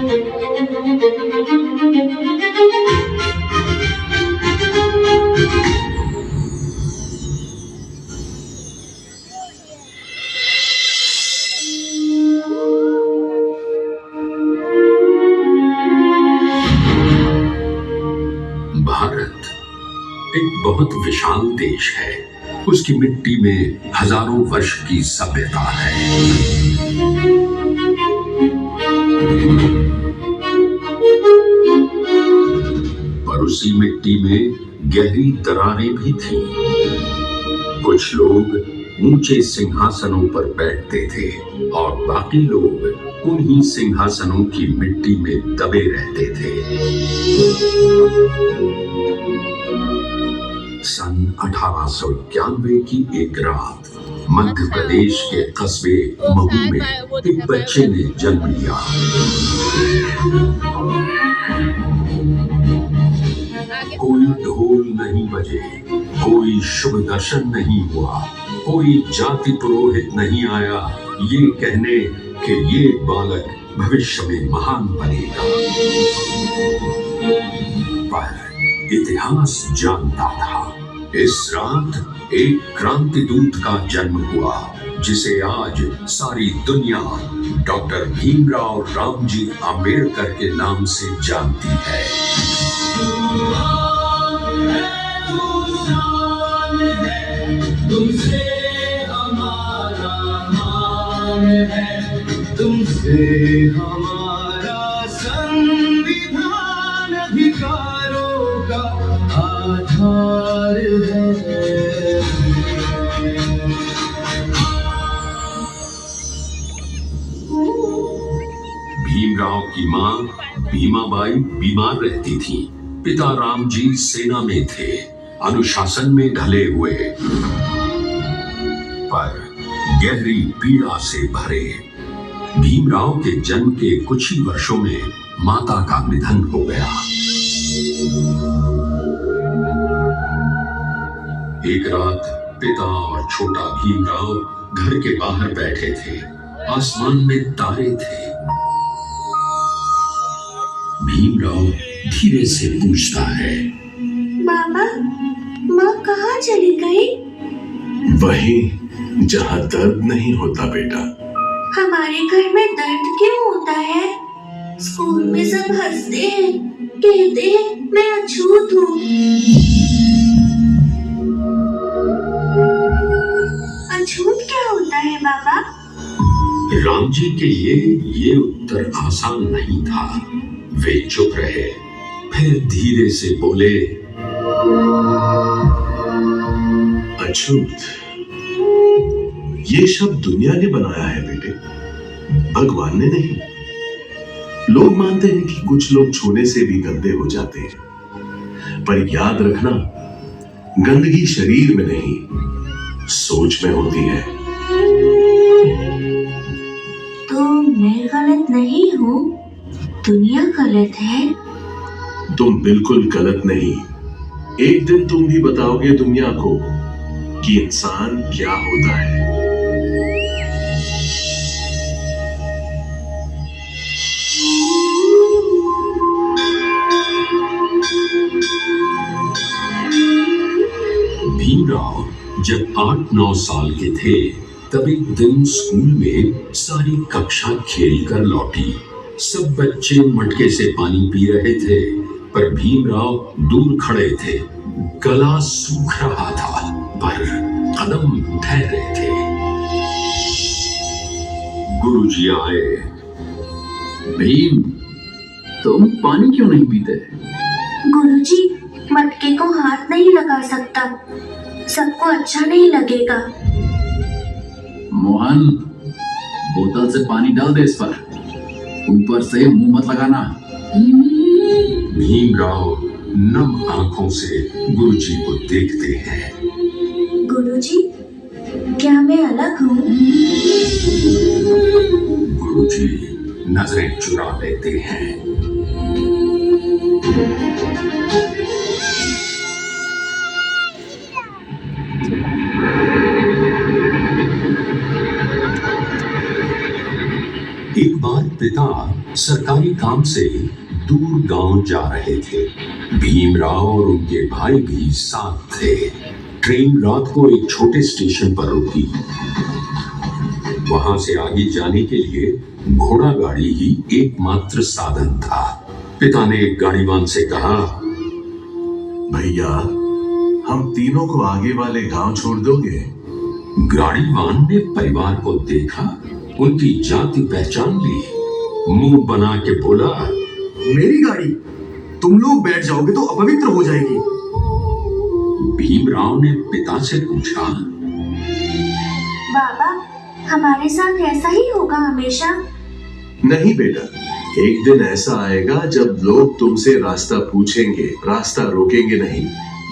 भारत एक बहुत विशाल देश है। उसकी मिट्टी में हजारों वर्ष की सभ्यता है। पर उसी मिट्टी में गहरी दरारें भी थीं। कुछ लोग ऊंचे सिंहासनों पर बैठते थे और बाकी लोग उन्हीं सिंहासनों की मिट्टी में दबे रहते थे। सन 1891 की एक रात मध्य प्रदेश के कस्बे महू में एक बच्चे ने जन्म लिया। कोई ढोल नहीं बजे, कोई शुभ दर्शन नहीं हुआ, कोई जाति पुरोहित नहीं आया ये कहने कि ये बालक भविष्य में महान बनेगा। पर इतिहास जानता था, इस रात एक क्रांति दूत का जन्म हुआ जिसे आज सारी दुनिया डॉक्टर भीमराव रामजी आंबेडकर के नाम से जानती है। तुमसे हमारा मान है, तुमसे हमारा संविधान अधिकारों का आधार है। भीमराव की मां भीमाबाई बीमार रहती थी। पिता रामजी सेना में थे, अनुशासन में ढले हुए, पर गहरी पीड़ा से भरे। भीमराव के जन्म के कुछ ही वर्षों में माता का निधन हो गया। एक रात पिता और छोटा भीमराव घर के बाहर बैठे थे। आसमान में तारे थे। भीमराव धीरे से पूछता है, मामा, माँ कहाँ चली गई? वहीं जहाँ दर्द नहीं होता बेटा। हमारे घर में दर्द क्यों होता है? स्कूल में सब हंसते हैं, कहते हैं मैं अछूत हूँ। अछूत क्या होता है बाबा? रामजी के लिए ये उत्तर आसान नहीं था। वे चुप रहे, फिर धीरे से बोले, अछूत, ये शब्द दुनिया ने बनाया है बेटे, भगवान ने नहीं। लोग मानते हैं कि कुछ लोग छूने से भी गंदे हो जाते हैं, पर याद रखना, गंदगी शरीर में नहीं, सोच में होती है। तो मैं गलत नहीं हूँ, दुनिया गलत है। तुम बिल्कुल गलत नहीं। एक दिन तुम भी बताओगे दुनिया को कि इंसान क्या होता है। भीमराव जब 8-9 साल के थे तब एक दिन स्कूल में सारी कक्षा खेल कर लौटी। सब बच्चे मटके से पानी पी रहे थे, पर भीमराव दूर खड़े थे। गला सूख रहा था, पर कदम ठहरे थे। गुरुजी आए। भीम, तुम पानी क्यों नहीं पीते? गुरुजी, मटके को हाथ नहीं लगा सकता, सबको अच्छा नहीं लगेगा। मोहन, बोतल से पानी डाल दे इस पर, ऊपर से मुंह मत लगाना। भीमराव नम आंखों से गुरुजी को देखते हैं। गुरुजी, क्या मैं अलग हूँ? गुरुजी नजरें चुरा लेते हैं। एक बार पिता सरकारी काम से दूर गांव जा रहे थे। भीमराव और उनके भाई भी साथ थे। ट्रेन रात को एक छोटे स्टेशन पर रुकी। वहां से आगे जाने के लिए घोड़ा गाड़ी ही एकमात्र साधन था। पिता ने गाड़ीवान से कहा, भैया, हम तीनों को आगे वाले गांव छोड़ दोगे? गाड़ीवान ने परिवार को देखा, उनकी जाति पहचान ली, मुंह बना के बोला, मेरी गाड़ी, तुम लोग बैठ जाओगे तो अपवित्र हो जाएगी। भीमराव ने पिता से पूछा, बाबा, हमारे साथ ऐसा ही होगा हमेशा? नहीं बेटा, एक दिन ऐसा आएगा जब लोग तुमसे रास्ता पूछेंगे, रास्ता रोकेंगे नहीं।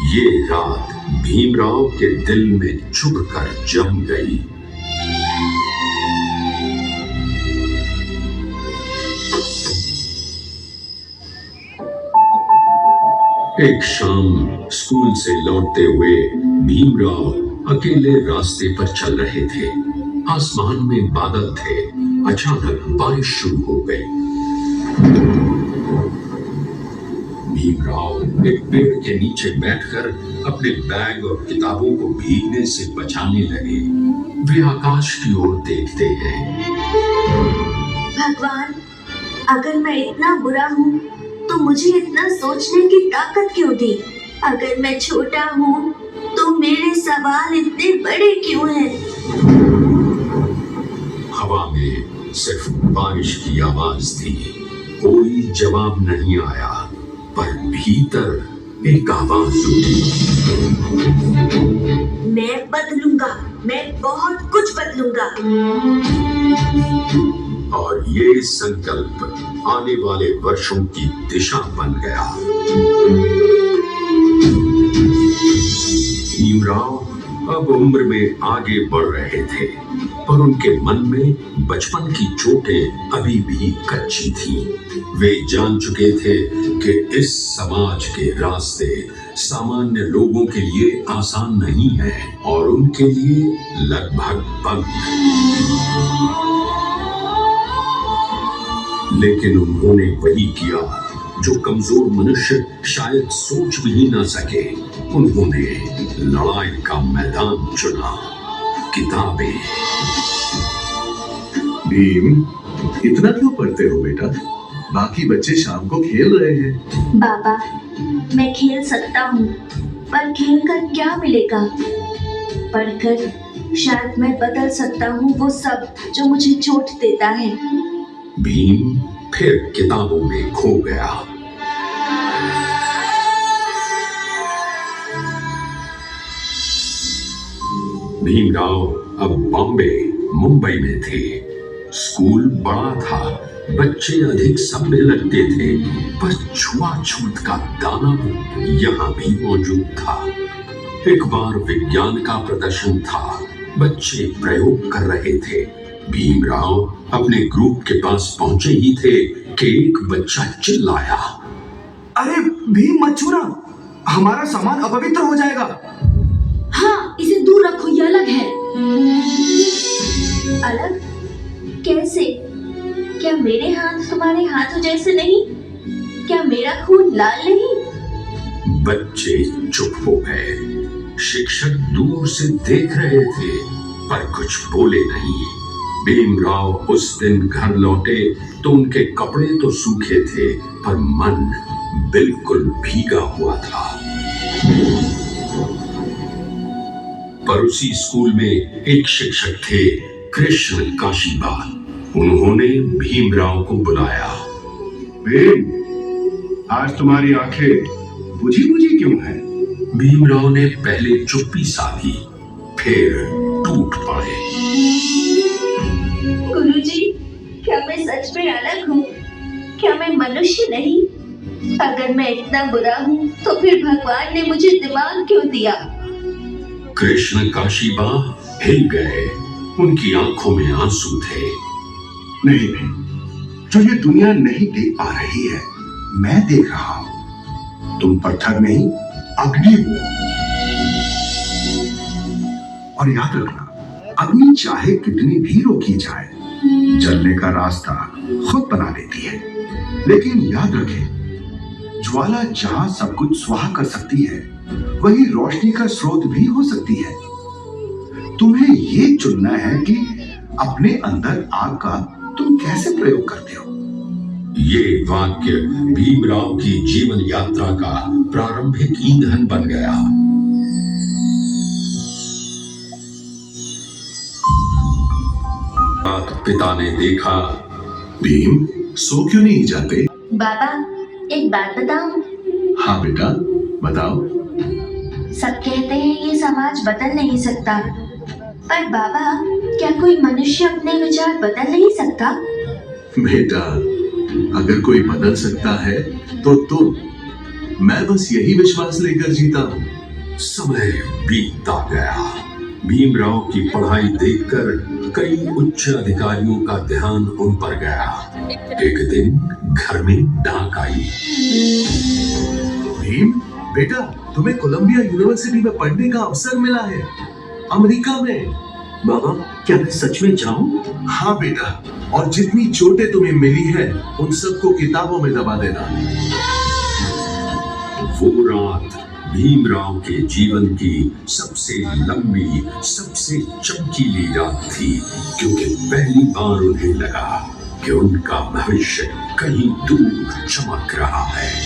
ये रात भीमराव के दिल में चुभकर जम गई। एक शाम स्कूल से लौटते हुए भीमराव अकेले रास्ते पर चल रहे थे। आसमान में बादल थे। अचानक बारिश शुरू हो गई। भीमराव एक पेड़ के नीचे बैठकर अपने बैग और किताबों को भीगने से बचाने लगे। वे आकाश की ओर देखते हैं। भगवान, अगर मैं इतना बुरा हूँ तो मुझे इतना सोचने की ताकत क्यों दी? अगर मैं छोटा हूँ तो मेरे सवाल इतने बड़े क्यों हैं? हवा में सिर्फ बारिश की आवाज थी। कोई जवाब नहीं आया, पर भीतर एक आवाज उठी। मैं बदलूंगा, मैं बहुत कुछ बदलूंगा। और ये संकल्प आने वाले वर्षों की दिशा बन गया। भीमराव अब उम्र में आगे बढ़ रहे थे, पर उनके मन में बचपन की चोटें अभी भी कच्ची थीं। वे जान चुके थे कि इस समाज के रास्ते सामान्य लोगों के लिए आसान नहीं है और उनके लिए लगभग बंद। लेकिन उन्होंने वही किया जो कमजोर मनुष्य शायद सोच भी ना सके। उन्होंने लड़ाई का मैदान चुना, किताबें। भीम, इतना क्यों पढ़ते हो बेटा? बाकी बच्चे शाम को खेल रहे हैं। बाबा, मैं खेल सकता हूँ, पर खेल कर क्या मिलेगा? पढ़कर शायद मैं बदल सकता हूँ वो सब जो मुझे चोट देता है। भीम फिर किताबों में खो गया। भीमराव अब बॉम्बे, मुंबई में थे। स्कूल बड़ा था, बच्चे अधिक सभ्य लगते थे, पर छुआछूत का दाना यहाँ भी मौजूद था। एक बार विज्ञान का प्रदर्शन था, बच्चे प्रयोग कर रहे थे। भीमराव अपने ग्रुप के पास पहुंचे ही थे कि एक बच्चा चिल्लाया, अरे भीम, मत छूना, हमारा सामान अपवित्र हो जाएगा। हाँ, इसे दूर रखो, ये अलग है। अलग? कैसे? क्या मेरे हाथ तुम्हारे हाथों जैसे नहीं? क्या मेरा खून लाल नहीं? बच्चे चुप हो गए। शिक्षक दूर से देख रहे थे, पर कुछ बोले नहीं। भीमराव उस दिन घर लौटे तो उनके कपड़े तो सूखे थे, पर मन बिल्कुल भीगा हुआ था। पर उसी स्कूल में एक शिक्षक थे, कृष्ण काशीबा। उन्होंने भीमराव को बुलाया। भीम, आज तुम्हारी आंखें बुझी बुझी क्यों हैं? भीमराव ने पहले चुप्पी साधी, फिर टूट पड़े। गुरुजी, क्या मैं सच में अलग हूँ? क्या मैं मनुष्य नहीं? अगर मैं इतना बुरा हूँ तो फिर भगवान ने मुझे दिमाग क्यों दिया? कृष्ण काशीबा हिल गए। उनकी आंखों में आंसू थे। नहीं भीम, जो ये दुनिया नहीं देख पा रही है, मैं देख रहा हूं। तुम पत्थर नहीं, अग्नि हो। और याद रखना, अग्नि चाहे कितनी भी रोकी जाए, जलने का रास्ता खुद बना लेती है। लेकिन याद रखें, ज्वाला जहां सब कुछ स्वाह कर सकती है, वही रोशनी का स्रोत भी हो सकती है। तुम्हें ये चुनना है कि अपने अंदर आग का तुम कैसे प्रयोग करते हो। ये वाक्य भीमराव की जीवन यात्रा का प्रारंभिक ईंधन बन गया। पिता ने देखा। भीम, सो क्यों नहीं जाते? बाबा, एक बात बताऊं? हाँ बेटा, बताओ। सब कहते हैं ये समाज बदल नहीं सकता, पर बाबा, क्या कोई मनुष्य अपने विचार बदल नहीं सकता? बेटा, अगर कोई बदल सकता है तो तुम। मैं बस यही विश्वास लेकर जीता हूं। समय बीतता गया। भीमराव की पढ़ाई देखकर कई उच्च अधिकारियों का ध्यान उन पर गया। एक दिन घर में डाक आई। भीम बेटा, तुम्हें कोलंबिया यूनिवर्सिटी में पढ़ने का अवसर मिला है, अमेरिका में। बाबा, क्या मैं सच में जाऊं? हाँ बेटा, और जितनी चोटें तुम्हें मिली है उन सबको किताबों में दबा देना। वो रात भीमराव के जीवन की सबसे लंबी, सबसे चमकीली रात थी, क्योंकि पहली बार उन्हें लगा कि उनका भविष्य कहीं दूर चमक रहा है।